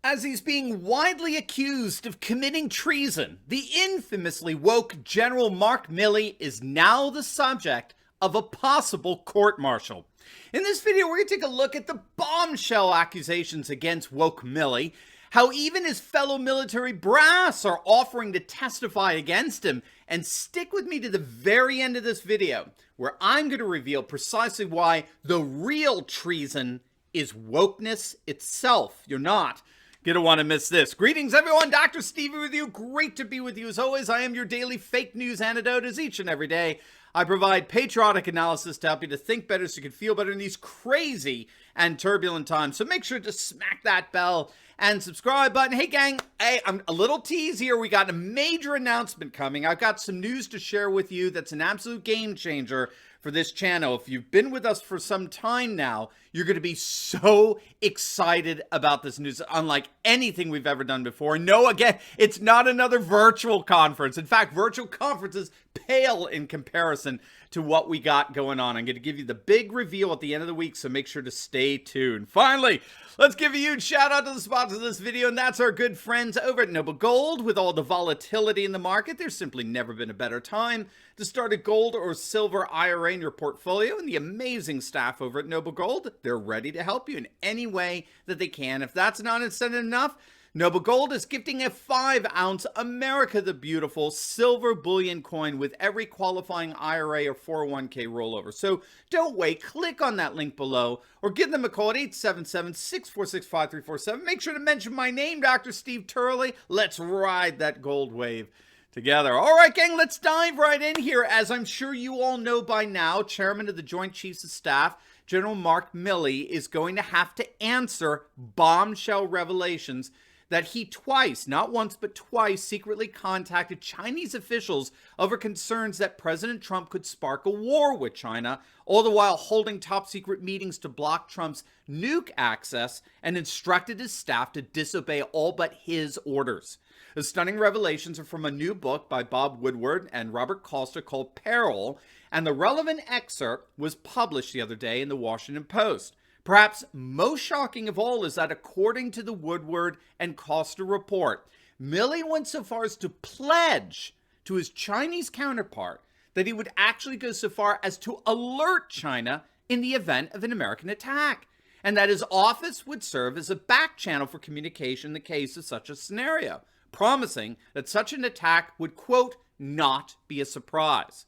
As he's being widely accused of committing treason, the infamously woke General Mark Milley is now the subject of a possible court-martial. In this video, we're going to take a look at the bombshell accusations against Woke Milley, how even his fellow military brass are offering to testify against him, and stick with me to the very end of this video, where I'm going to reveal precisely why the real treason is wokeness itself. You're not going to want to miss this. Greetings, everyone. Dr. Stevie with you. Great to be with you. As always, I am your daily fake news antidote, as each and every day I provide patriotic analysis to help you to think better so you can feel better in these crazy and turbulent times. So make sure to smack that bell and subscribe button. Hey, gang, I'm a little tease here. We got a major announcement coming. I've got some news to share with you that's an absolute game changer for this channel. If you've been with us for some time now, you're going to be so excited about this news, unlike anything we've ever done before. No, again, it's not another virtual conference. In fact, virtual conferences pale in comparison to what we got going on. I'm going to give you the big reveal at the end of the week, so make sure to stay tuned. Finally, let's give a huge shout out to the sponsors of this video, and that's our good friends over at Noble Gold. With all the volatility in the market, there's simply never been a better time to start a gold or silver IRA in your portfolio, and the amazing staff over at Noble Gold, they're ready to help you in any way that they can. If that's not incentive enough, Noble Gold is gifting a 5-ounce America the Beautiful silver bullion coin with every qualifying IRA or 401k rollover. So don't wait. Click on that link below or give them a call at 877-646-5347. Make sure to mention my name, Dr. Steve Turley. Let's ride that gold wave together. All right, gang, let's dive right in here. As I'm sure you all know by now, Chairman of the Joint Chiefs of Staff, General Mark Milley, is going to have to answer bombshell revelations that he twice, not once, but twice, secretly contacted Chinese officials over concerns that President Trump could spark a war with China, all the while holding top-secret meetings to block Trump's nuke access and instructed his staff to disobey all but his orders. The stunning revelations are from a new book by Bob Woodward and Robert Costa called Peril, and the relevant excerpt was published the other day in the Washington Post. Perhaps most shocking of all is that according to the Woodward and Costa report, Milley went so far as to pledge to his Chinese counterpart that he would actually go so far as to alert China in the event of an American attack, and that his office would serve as a back channel for communication in the case of such a scenario, promising that such an attack would, quote, not be a surprise.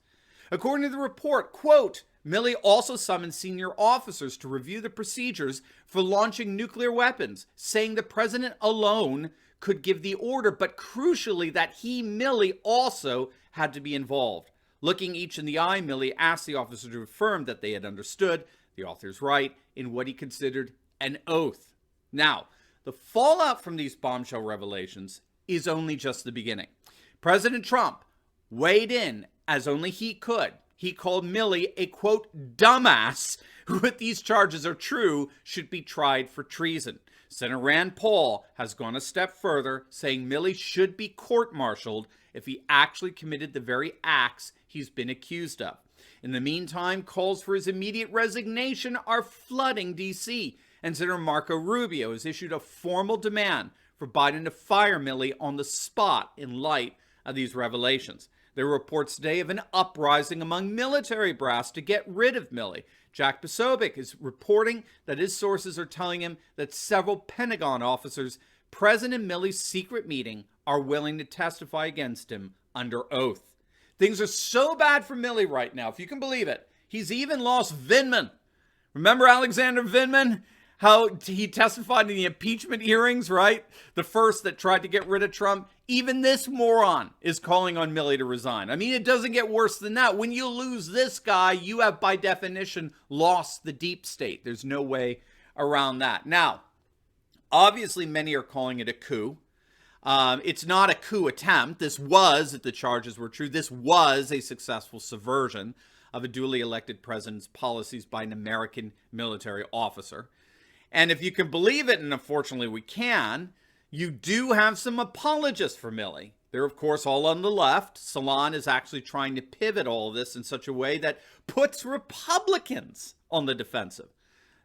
According to the report, quote, Milley also summoned senior officers to review the procedures for launching nuclear weapons, saying the president alone could give the order, but crucially that he, Milley, also had to be involved. Looking each in the eye, Milley asked the officer to affirm that they had understood, the author's right, in what he considered an oath. Now, the fallout from these bombshell revelations is only just the beginning. President Trump weighed in as only he could. He called Milley a, quote, dumbass who, if these charges are true, should be tried for treason. Senator Rand Paul has gone a step further, saying Milley should be court-martialed if he actually committed the very acts he's been accused of. In the meantime, calls for his immediate resignation are flooding D.C., and Senator Marco Rubio has issued a formal demand for Biden to fire Milley on the spot in light of these revelations. There are reports today of an uprising among military brass to get rid of Milley. Jack Posobiec is reporting that his sources are telling him that several Pentagon officers present in Milley's secret meeting are willing to testify against him under oath. Things are so bad for Milley right now, if you can believe it. He's even lost Vindman. Remember Alexander Vindman? How he testified in the impeachment hearings, right? The first that tried to get rid of Trump. Even this moron is calling on Milley to resign. I mean, it doesn't get worse than that. When you lose this guy, you have, by definition, lost the deep state. There's no way around that. Now, obviously, many are calling it a coup. It's not a coup attempt. This was, if the charges were true, this was a successful subversion of a duly elected president's policies by an American military officer. And if you can believe it, and unfortunately we can, you do have some apologists for Milley. They're, of course, all on the left. Salon is actually trying to pivot all of this in such a way that puts Republicans on the defensive.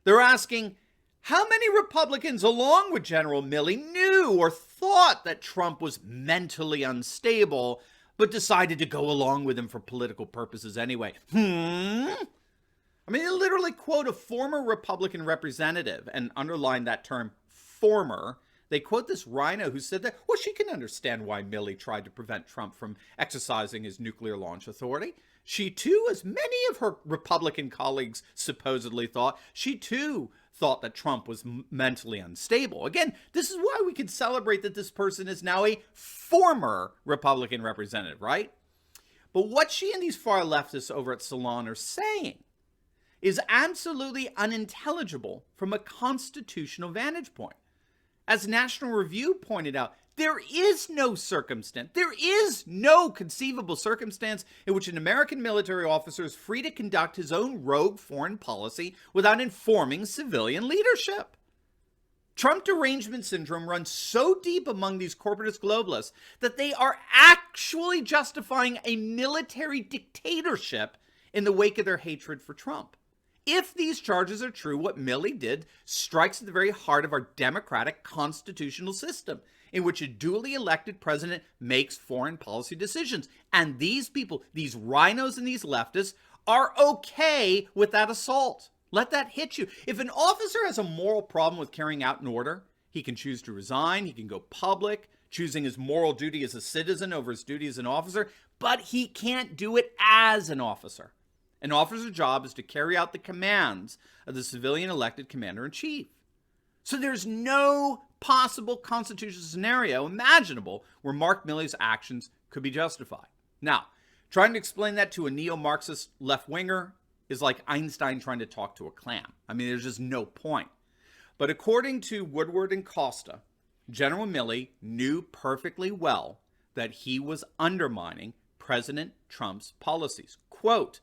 They're asking, How many Republicans, along with General Milley, knew or thought that Trump was mentally unstable, but decided to go along with him for political purposes anyway? I mean, they literally quote a former Republican representative and underline that term, former. They quote this rhino who said that, well, she can understand why Milley tried to prevent Trump from exercising his nuclear launch authority. She too, as many of her Republican colleagues supposedly thought, she too thought that Trump was mentally unstable. Again, this is why we can celebrate that this person is now a former Republican representative, right? But what she and these far leftists over at Salon are saying is absolutely unintelligible from a constitutional vantage point. As National Review pointed out, there is no circumstance, there is no conceivable circumstance in which an American military officer is free to conduct his own rogue foreign policy without informing civilian leadership. Trump derangement syndrome runs so deep among these corporatist globalists that they are actually justifying a military dictatorship in the wake of their hatred for Trump. If these charges are true, what Milley did strikes at the very heart of our democratic constitutional system, in which a duly elected president makes foreign policy decisions. And these people, these rhinos and these leftists, are okay with that assault. Let that hit you. If an officer has a moral problem with carrying out an order, he can choose to resign, he can go public, choosing his moral duty as a citizen over his duty as an officer, but he can't do it as an officer. An officer's job is to carry out the commands of the civilian elected commander-in-chief. So there's no possible constitutional scenario imaginable where Mark Milley's actions could be justified. Now, trying to explain that to a neo-Marxist left-winger is like Einstein trying to talk to a clam. I mean, there's just no point. But according to Woodward and Costa, General Milley knew perfectly well that he was undermining President Trump's policies. Quote,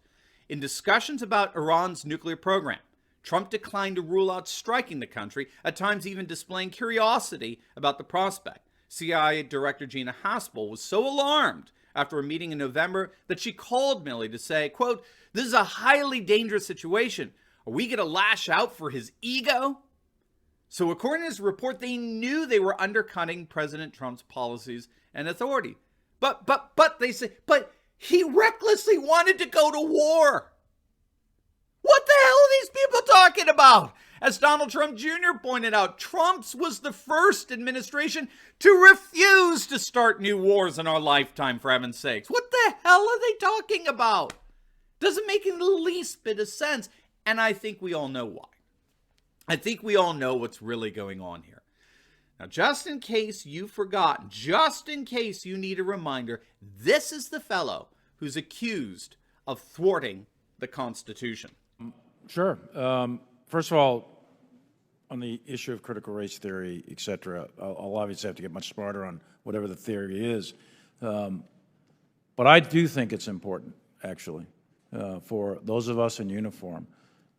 in discussions about Iran's nuclear program, Trump declined to rule out striking the country, at times even displaying curiosity about the prospect. CIA Director Gina Haspel was so alarmed after a meeting in November that she called Milley to say, quote, this is a highly dangerous situation. Are we going to lash out for his ego? So according to his report, they knew they were undercutting President Trump's policies and authority. But they say, but he recklessly wanted to go to war. What the hell are these people talking about? As Donald Trump Jr. pointed out, Trump's was the first administration to refuse to start new wars in our lifetime, for heaven's sakes. What the hell are they talking about? Doesn't make the least bit of sense. And I think we all know why. I think we all know what's really going on here. Now, just in case you've forgotten, just in case you need a reminder, this is the fellow who's accused of thwarting the Constitution. Sure. First of all, on the issue of critical race theory, et cetera, I'll obviously have to get much smarter on whatever the theory is. But I do think it's important, actually, for those of us in uniform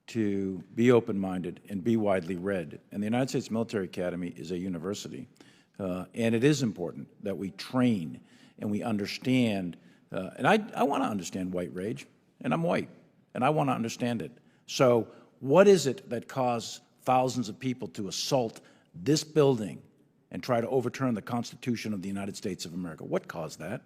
to be open-minded and be widely read. And the United States Military Academy is a university. And it is important that we train and we understand. And I want to understand white rage, and I'm white, and I want to understand it. So what is it that caused thousands of people to assault this building and try to overturn the Constitution of the United States of America? What caused that?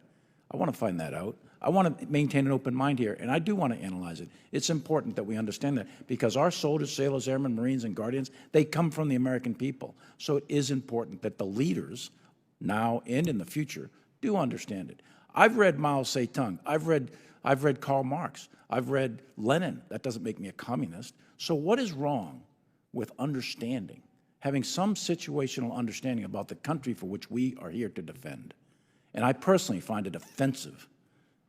I want to find that out. I want to maintain an open mind here, and I do want to analyze it. It's important that we understand that because our soldiers, sailors, airmen, Marines, and Guardians, they come from the American people. So it is important that the leaders, now and in the future, do understand it. I've read Mao Zedong. I've read Karl Marx. I've read Lenin. That doesn't make me a communist. So what is wrong with understanding, having some situational understanding about the country for which we are here to defend? And I personally find it offensive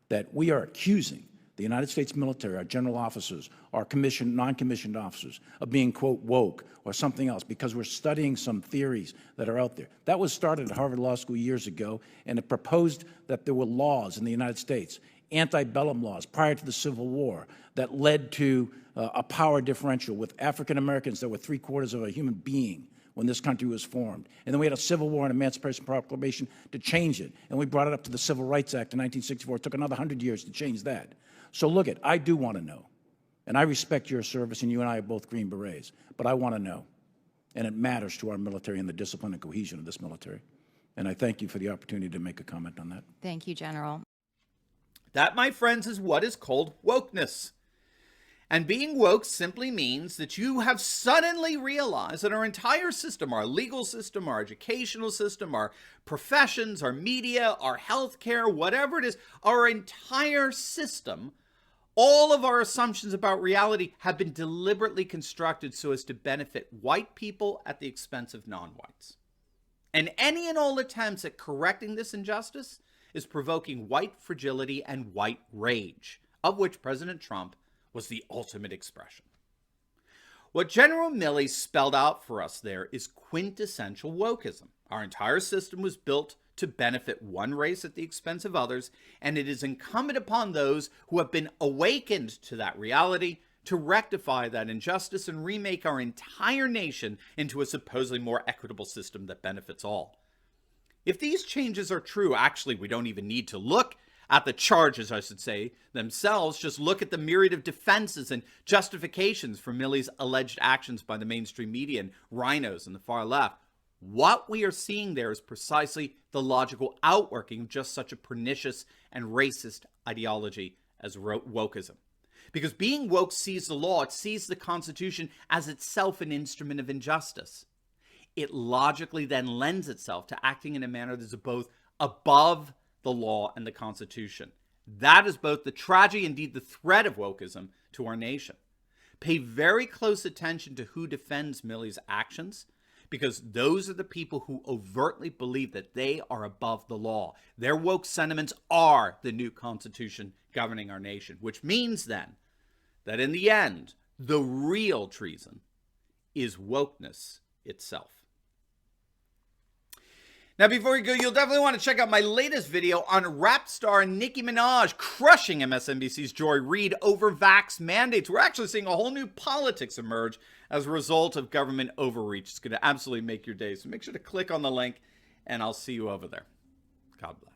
that we are accusing the United States military, our general officers, our commissioned, non-commissioned officers, of being, quote, woke or something else because we're studying some theories that are out there. That was started at Harvard Law School years ago, and it proposed that there were laws in the United States, antebellum laws prior to the Civil War, that led to a power differential with African Americans that were 3/4 of a human being when this country was formed. And then we had a Civil War and Emancipation Proclamation to change it. And we brought it up to the Civil Rights Act in 1964. It took another 100 years to change that. So look I do want to know. And I respect your service, and you and I are both Green Berets. But I want to know. and it matters to our military and the discipline and cohesion of this military. And I thank you for the opportunity to make a comment on that. Thank you, General. That, my friends, is what is called wokeness. And being woke simply means that you have suddenly realized that our entire system, our legal system, our educational system, our professions, our media, our healthcare, whatever it is, our entire system, all of our assumptions about reality have been deliberately constructed so as to benefit white people at the expense of non-whites. And any and all attempts at correcting this injustice is provoking white fragility and white rage, of which President Trump was the ultimate expression. What General Milley spelled out for us there is quintessential wokeism. Our entire system was built to benefit one race at the expense of others, and it is incumbent upon those who have been awakened to that reality to rectify that injustice and remake our entire nation into a supposedly more equitable system that benefits all. If these changes are true, actually, we don't even need to look at the charges, I should say, themselves. Just look at the myriad of defenses and justifications for Milley's alleged actions by the mainstream media and rhinos on the far left. What we are seeing there is precisely the logical outworking of just such a pernicious and racist ideology as wokeism. Because being woke sees the law, it sees the Constitution as itself an instrument of injustice. It logically then lends itself to acting in a manner that is both above the law and the Constitution. That is both the tragedy, indeed the threat of wokeism to our nation. Pay very close attention to who defends Milley's actions, because those are the people who overtly believe that they are above the law. Their woke sentiments are the new Constitution governing our nation, which means then that in the end, the real treason is wokeness itself. Now, before we go, you'll definitely want to check out my latest video on rap star Nicki Minaj crushing MSNBC's Reid over vax mandates. We're actually seeing a whole new politics emerge as a result of government overreach. It's going to absolutely make your day. So make sure to click on the link, and I'll see you over there. God bless.